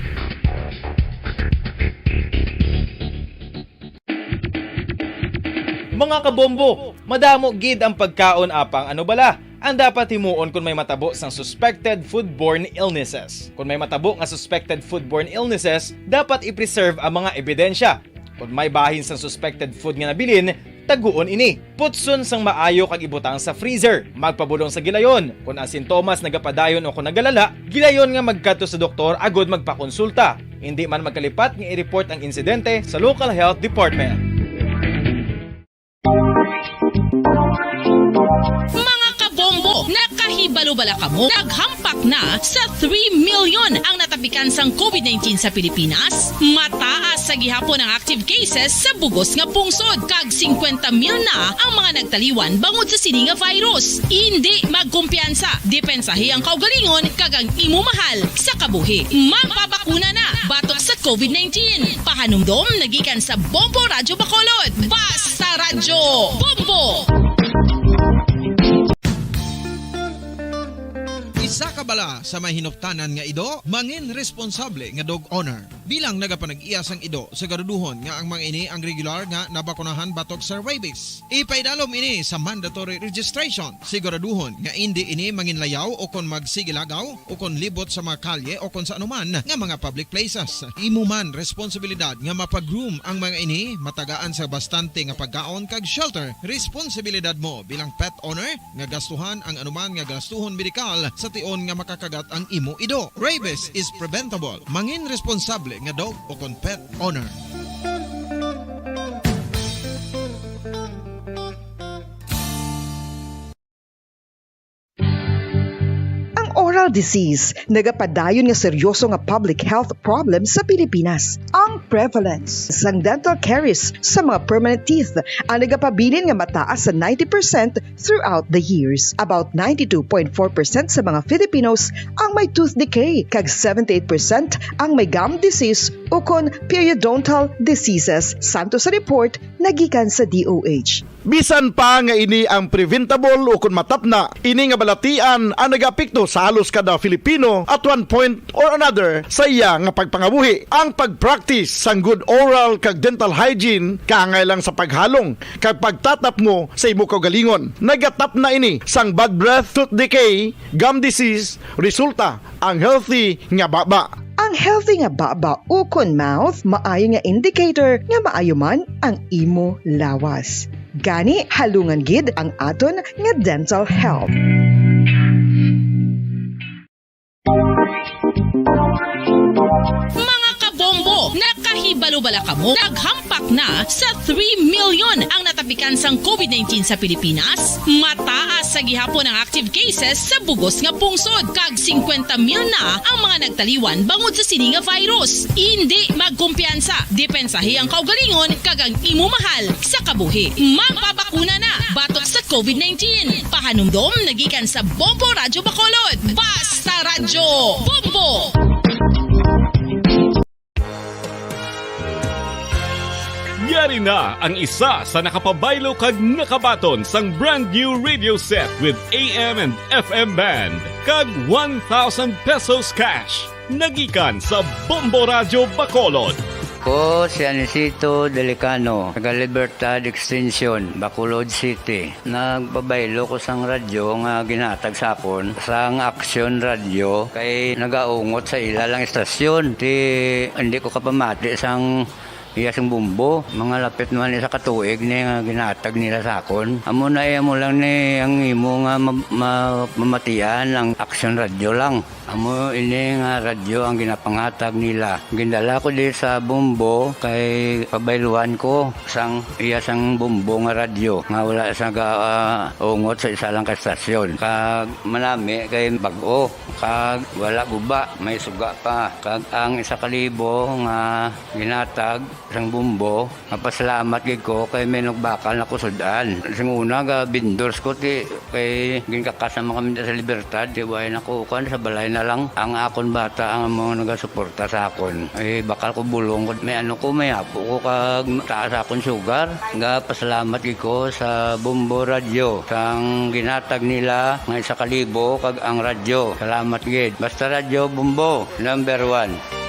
S19: Mga kabombo, madamo gid ang pagkaon apang ano bala. Ang dapat himuon kung may matabo sang suspected foodborne illnesses. Kung may matabo nga suspected foodborne illnesses, dapat i-preserve ang mga ebidensya. Kung may bahin sang suspected food nga nabilin, taguon ini. Putson sang maayo kag ibutang sa freezer. Magpabulong sa gilayon. Kung ang sintomas nagapadayon o kung nagalala, gilayon nga magkadto sa doktor agud magpakonsulta. Hindi man magkalipat nga i-report ang insidente sa local health department.
S20: Mga kabombo, nakahibalo bala kamo? Naghampak na sa 3 million ang natapikan sang COVID-19 sa Pilipinas. Mataas sa gihapon ang active cases sa bugos nga pungsod. Kag 50 mil na ang mga nagtaliwan bangod sa sini nga virus. Hindi magkumpiyansa. Depensahi ang kaugalingon kag ang imo mahal sa kabuhi. Magpabakuna na batok sa COVID-19. Pahanumdom nagikan sa Bombo Radio Bacolod. Basta Radio Bombo!
S17: Isa ka bala sa may hinuptanan nga ido, mangin responsable nga dog owner. Bilang nagapanag-iyas ang ido, siguraduhon nga ang mga ini ang regular nga nabakunahan batok sa rabies. Ipaidalom ini sa mandatory registration. Siguraduhon nga hindi ini manginlayaw o kon magsigilagaw o kon libot sa mga kalye o kon sa anuman nga mga public places. Imo man responsibilidad nga mapag-groom ang mga ini, matagaan sa bastante nga pagkaon kag shelter. Responsibilidad mo bilang pet owner nga gastuhan ang anuman nga gastuhon medikal sa tion nga makakagat ang imo ido. Rabies is preventable. Mangin responsable nga dog o kon pet owner.
S16: Oral disease, nagapadayon nga seryoso nga public health problem sa Pilipinas. Ang prevalence sang dental caries sa mga permanent teeth ang nagapabilin nga mataas sa 90% throughout the years. About 92.4% sa mga Filipinos ang may tooth decay, kag 78% ang may gum disease o kon periodontal diseases, santo sa report nagikan sa DOH.
S1: Bisan pa nga ini ang preventable o kung matapna, ini nga balatian ang nag-apekto sa halos kada Filipino at one point or another sa iya nga pagpangabuhi. Ang pag-practice sang good oral kag dental hygiene kaangay lang sa paghalong kag pagtatap mo sa imo kaugalingon. Nagatap na ini sang bad breath, tooth decay, gum disease, resulta ang healthy nga baba.
S16: Ang healthy nga baba o kon mouth, maayo nga indicator nga maayo man ang imo lawas. Gani halungan gid ang aton nga dental health.
S20: Mga kabombo, nakahibalo-bala ka mo. Naghampak na sa 3 million ang natapikan sang COVID-19 sa Pilipinas. Mataas sa gihapon ang active cases sa bugos nga pungsod. Kag 50 mil na ang mga nagtaliwan bangod sa sini nga virus. Hindi magkumpiyansa. Depensahi ang kaugalingon kag ang imo mahal sa kabuhi. Mapabakuna na batok sa COVID-19. Pahanumdom nagikan sa Bombo Radyo Bacolod. Basta Radyo Bombo!
S21: Yari na ang isa sa nakapabaylo kag nakabaton sang brand new radio set with AM and FM band kag 1,000 pesos cash. Nagikan sa Bombo Radyo Bacolod.
S22: Ko si Anisito Delicano, taga Libertad Extension, Bacolod City. Nagbabaylo ko sang radyo nga ginatag sapon sang Action Radio kay nagaungot sa ilalang estasyon. Hindi ko kapamati sang iyasang bumbo, mga lapit naman sa katuig ni nga ginatag nila sakon. Amo na mo lang ni ang imo nga mamatian ang Action Radio lang. Amo ini nga radyo ang ginapangatag nila. Gindala ko di sa bumbo kay pabayluan ko sang iyasang bumbo nga radyo nga wala sa ungot sa isa lang ka estasyon. Kag manami kay bag-o, kag wala guba, may suga pa. Kag ang 1,000 nga ginatag sang bumbo, mapasalamat gid ko kay may nagbakal na kusudan. Sing una ga bindors ko ti kay ginkakasama kami sa Libertad, di way nako kan sa balay na lang ang akon bata ang mga nagasuporta sa akon. Ay bakal ko bulong ko may ano ko may apo ko kag taas akon sugar. Nga pasalamat gid ko sa Bombo Radio sang ginatag nila nga 1,000 kag ang radyo. Salamat gid. Basta Radyo Bombo number 1.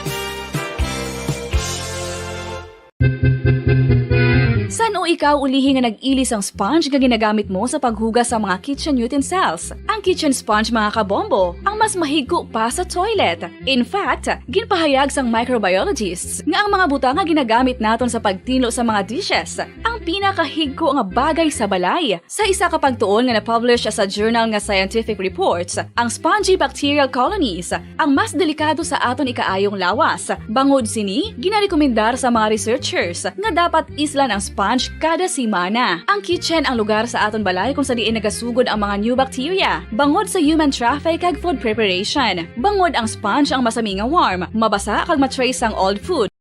S9: San o ikaw ulihi nga nag-ilis ang sponge nga ginagamit mo sa paghugas sa mga kitchen utensils? Ang kitchen sponge mga kabombo, ang mas mahigko pa sa toilet. In fact, ginpahayag sang microbiologists nga ang mga butang nga ginagamit naton sa pagtino sa mga dishes ang pinakahigko nga bagay sa balay. Sa isa ka pagtuon nga na-publish sa journal nga Scientific Reports, ang spongy bacterial colonies ang mas delikado sa aton ikaayong lawas. Bangod sini, ginarekomendar sa mga researchers nga dapat islan ang sponge kada semana. Ang kitchen ang lugar sa aton balay kung sa diin nagasugod ang mga new bacteria. Bangod sa human traffic kag food preparation. Bangod ang sponge ang masami nga warm, mabasa kag matrace ang old food.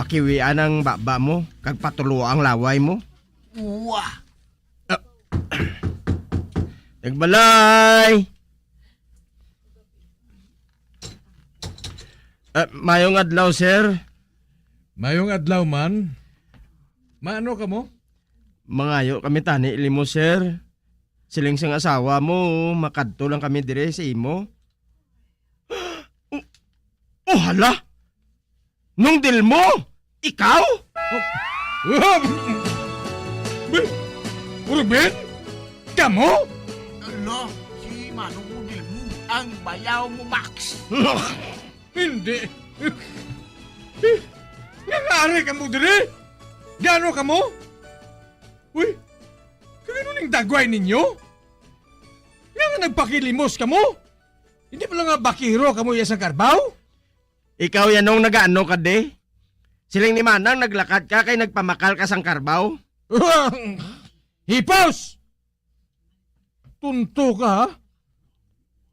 S2: pakiwian ang baba mo, kag patulo ang laway mo.
S3: Uwa!
S2: Nagbalay! Mayong adlaw, sir.
S4: Mayong adlaw man. Maano ka mo?
S2: Mangayo kami tani limo, sir. Siling sang asawa mo, makadto lang kami dire sa imo. Oh, hala! Nung dil mo! Ikaw?
S4: Ruben? Kamo?
S3: Ano? Si Manong Udil mo, ang bayaw mo, Max.
S4: Hindi. Nangyari ka mo dire? Gano ka mo? Uy, kagano ning dagway ninyo? Nga nagpakilimos ka mo? Hindi mo lang nga bakiro ka mo iya sa karbaw?
S2: Ikaw yan nung nagaano ka de? Siling ni Manang naglakad ka kay nagpamakal ka sang karbaw?
S4: Hipos! Tunto ka ha?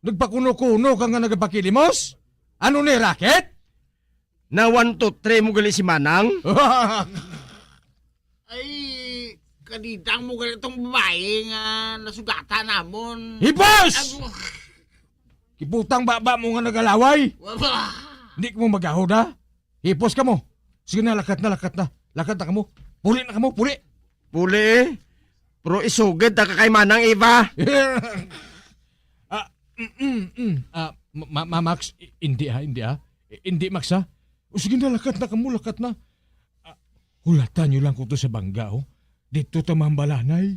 S4: Nagpakuno-kuno ka nga nagpakilimos? Ano ni racket?
S2: Na 1, 2, 3 mo gali si Manang?
S3: Ay, kadidang mo ganitong babae nga nasugatan namon.
S4: Hipos! Kiputang baba mo nga nagalaway. Hindi ka mo magahod ha? Hipos ka mo. Sige na, lakat na. Lakat na ka mo. Puli na ka mo, puli.
S2: Puli? Pero isugid na ka kay Manang Eva.
S4: Max, hindi ha. Hindi, Max ha. O sige na, lakat na ka mo, lakat na. Hulatan nyo lang ko to sa bangga, oh. Dito tamambalanay.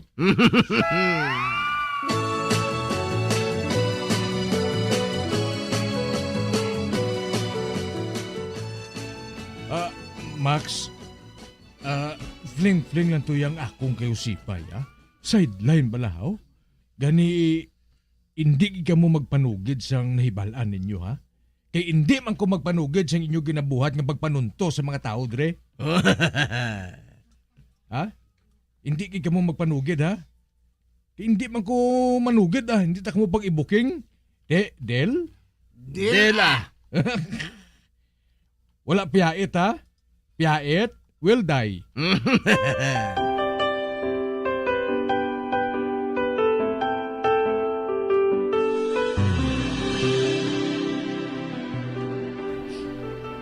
S4: Max, fling lang to yung akong kayo sipay, ha? Sideline balahaw? Gani, hindi ka mo magpanugid sang nahibalaan ninyo, ha? Kay hindi man ko magpanugid sang inyo ginabuhat nga pagpanunto sa mga tao, dre. Ha? Hindi ka mo magpanugid, ha? Kay hindi man ko manugid, ha? Hindi ta mo pag-ibuking. Del?
S2: Dela.
S4: Wala piyait, ha? Piyait will die.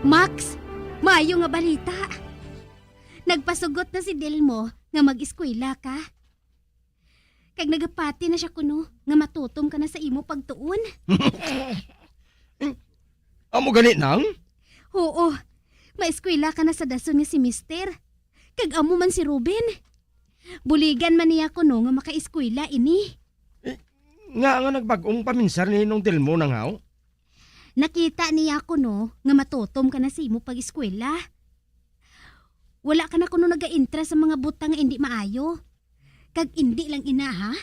S11: Max, maayo nga balita. Nagpasugot na si Delmo nga mag-eskwela ka. Kag nagapati na siya kuno nga matutom ka na sa imo pagtuon.
S2: Amo ganit nang?
S11: Oo, maeskwela ka na sa dason nga si Mister. Kag amo man si Ruben. Buligan man niya kuno nga makaeskwela ini.
S2: Nga nagbag-ong paminsar ni nung Delmo nang haw?
S11: Nakita niya kuno nga matutom ka na sa imo pag-eskwela. Wala ka na kuno naga-intra sa mga butang nga hindi maayo. Kag hindi lang ina ha?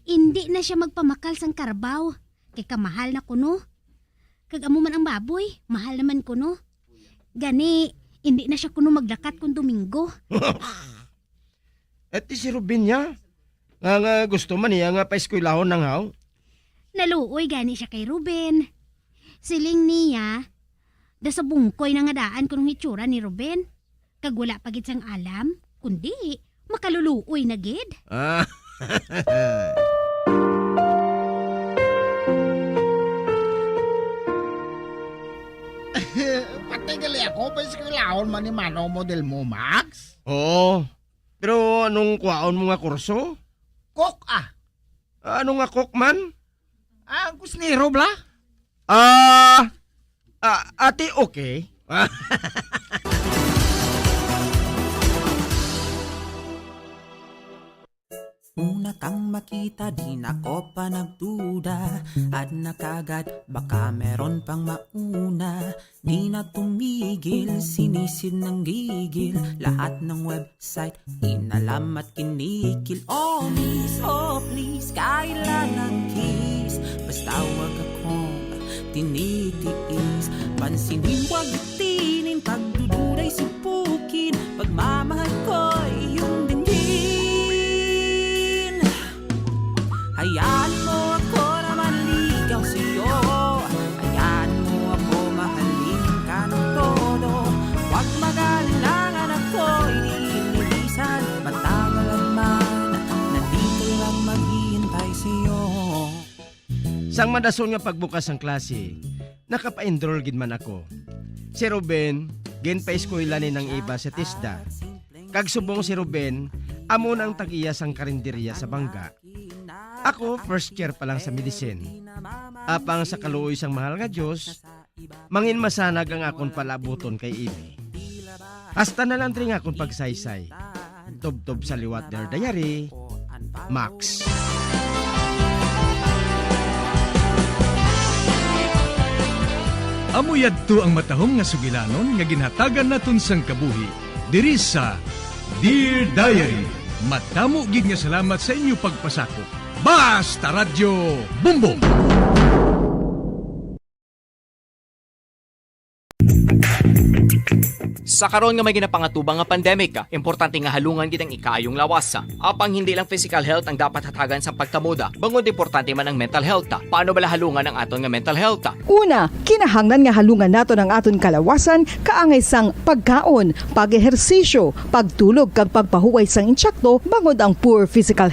S11: Hindi na siya magpamakal sang karbaw. Kay kamahal na kuno. Kag amo man ang baboy, mahal naman kuno. Gani, hindi na siya kuno maglakat kung Domingo.
S2: At si Ruben niya, nga gusto man niya nga pa-eskwelahon nang haw?
S11: Naluoy gani siya kay Ruben. Siling niya, da sa bungkoy na nga daan kunong hitsura ni Ruben. Kag wala pagit sang alam, kundi makaluluoy na gid.
S3: Patigali ako, pa-eskwelahon man ni Manong model mo, Max.
S2: Oo. Pero anong kuwaon mo nga kurso?
S3: Kok ah.
S2: Ano nga kok man?
S3: Kusnero bla?
S2: Ate okay.
S12: Una kang makita, di na ko pa nagduda. At nakagad, baka meron pang mauna. Di na tumigil, sinisid ng gigil. Lahat ng website, inalam at kinikil. Oh please, kailangan kiss. Basta wag akong tinitiis. Pansinin, wag itinin, pagduduray sipukin. Pagmamahal ko'y iyong dinggin. Hayaan mo ako na maligaw sa'yo. Hayaan mo ako mahalin ka ng todo. Wag
S2: Sang madason nga pagbukas ng klase, nakapa-enroll gid man ako. Si Ruben, gen pa eskwela ni ng iba sa TISDA. Kag subong si Ruben, amo nang tag-iya sang karinderya sa Bangga. Ako, first year pa lang sa medicine. Apang sa kaluoy sang mahal nga Diyos, mangin masanag ang akon palabuton kay Ime. Hasta na lang rin akon pagsaysay. Tob-tob sa liwat der dayari, Max.
S13: Amoy adto ang matahong nga sugilanon nga ginhatagan naton sang kabuhi diri sa Dear Diary. Matamo gid nga salamat sa inyo pagpasakop. Basta Radyo Bumbong.
S15: Sa karon nga may ginapangatubang nga pandemic, importante nga halungan gid ang ikaayong lawas. Apang hindi lang physical health ang dapat hatagan sa pagkamuda, bangod importante man ang mental health. Paano bala halungan ang aton nga mental health?
S16: Una, kinahanglan nga halungan nato ng aton kalawasan kaangay sang pagkaon, pag-ehersisyo, pagtulog kag pagpahuway sang insyakto bangod ang poor physical